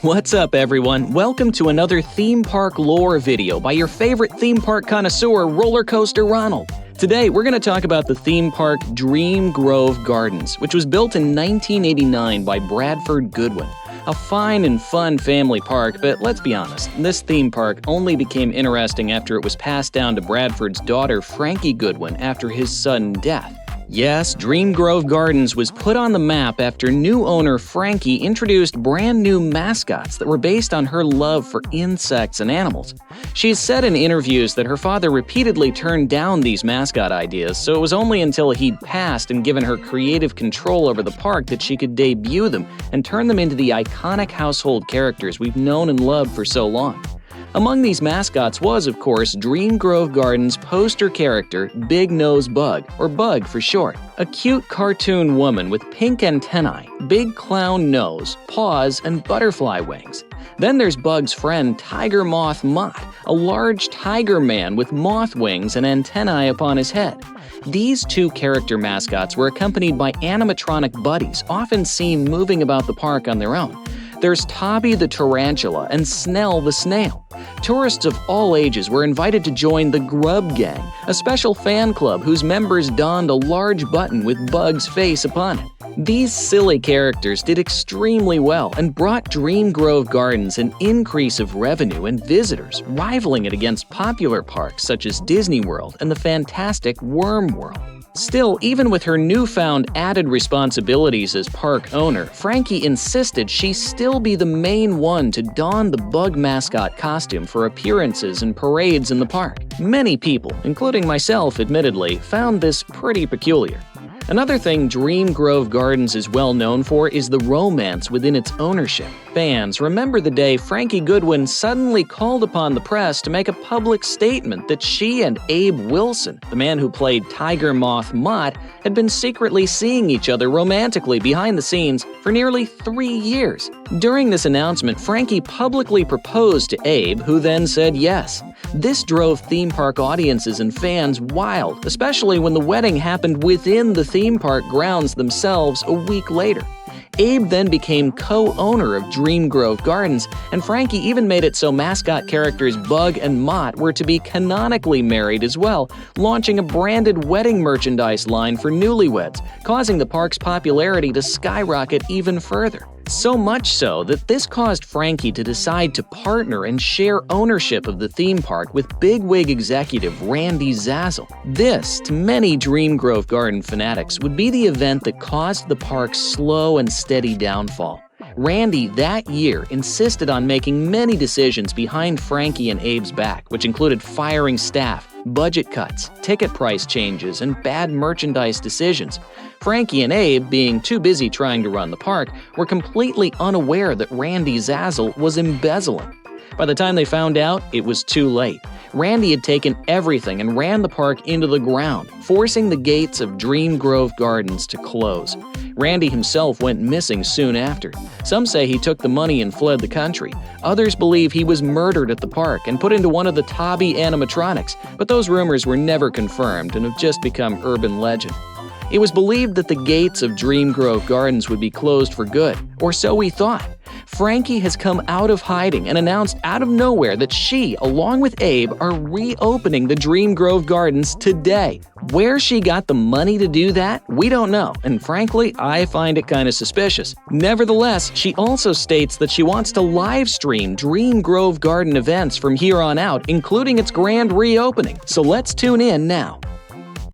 What's up, everyone? Welcome to another theme park lore video by your favorite theme park connoisseur, Roller Coaster Ronald. Today, we're going to talk about the theme park Dream Grove Gardens, which was built in 1989 by Bradford Goodwin. A fine and fun family park, but let's be honest, this theme park only became interesting after it was passed down to Bradford's daughter, Frankie Goodwin, after his sudden death. Yes, Dream Grove Gardens was put on the map after new owner Frankie introduced brand new mascots that were based on her love for insects and animals. She's said in interviews that her father repeatedly turned down these mascot ideas, so it was only until he'd passed and given her creative control over the park that she could debut them and turn them into the iconic household characters we've known and loved for so long. Among these mascots was, of course, Dream Grove Gardens' poster character, Big Nose Bug, or Bug for short. A cute cartoon woman with pink antennae, big clown nose, paws, and butterfly wings. Then there's Bug's friend, Tiger Moth Mott, a large tiger man with moth wings and antennae upon his head. These two character mascots were accompanied by animatronic buddies, often seen moving about the park on their own. There's Tobby the Tarantula and Snell the Snail. Tourists of all ages were invited to join the Grub Gang, a special fan club whose members donned a large button with Bug's face upon it. These silly characters did extremely well and brought Dream Grove Gardens an increase of revenue and visitors, rivaling it against popular parks such as Disney World and the fantastic Worm World. Still, even with her newfound added responsibilities as park owner, Frankie insisted she still be the main one to don the bug mascot costume for appearances and parades in the park. Many people, including myself admittedly, found this pretty peculiar. Another thing Dream Grove Gardens is well known for is the romance within its ownership. Fans remember the day Frankie Goodwin suddenly called upon the press to make a public statement that she and Abe Wilson, the man who played Tiger Moth Mott, had been secretly seeing each other romantically behind the scenes for nearly 3 years. During this announcement, Frankie publicly proposed to Abe, who then said yes. This drove theme park audiences and fans wild, especially when the wedding happened within the theme park grounds themselves a week later. Abe then became co-owner of Dream Grove Gardens, and Frankie even made it so mascot characters Bug and Mott were to be canonically married as well, launching a branded wedding merchandise line for newlyweds, causing the park's popularity to skyrocket even further. So much so that this caused Frankie to decide to partner and share ownership of the theme park with bigwig executive Randy Zazzle. This, to many Dream Grove Garden fanatics, would be the event that caused the park's slow and steady downfall. Randy, that year, insisted on making many decisions behind Frankie and Abe's back, which included firing staff, budget cuts, ticket price changes, and bad merchandise decisions. Frankie and Abe, being too busy trying to run the park, were completely unaware that Randy Zazzle was embezzling. By the time they found out, it was too late. Randy had taken everything and ran the park into the ground, forcing the gates of Dream Grove Gardens to close. Randy himself went missing soon after. Some say he took the money and fled the country. Others believe he was murdered at the park and put into one of the Tobby animatronics, but those rumors were never confirmed and have just become urban legend. It was believed that the gates of Dream Grove Gardens would be closed for good, or so we thought. Frankie has come out of hiding and announced out of nowhere that she, along with Abe, are reopening the Dream Grove Gardens today. Where she got the money to do that, we don't know, and frankly, I find it kind of suspicious. Nevertheless, she also states that she wants to live stream Dream Grove Garden events from here on out, including its grand reopening. So let's tune in now.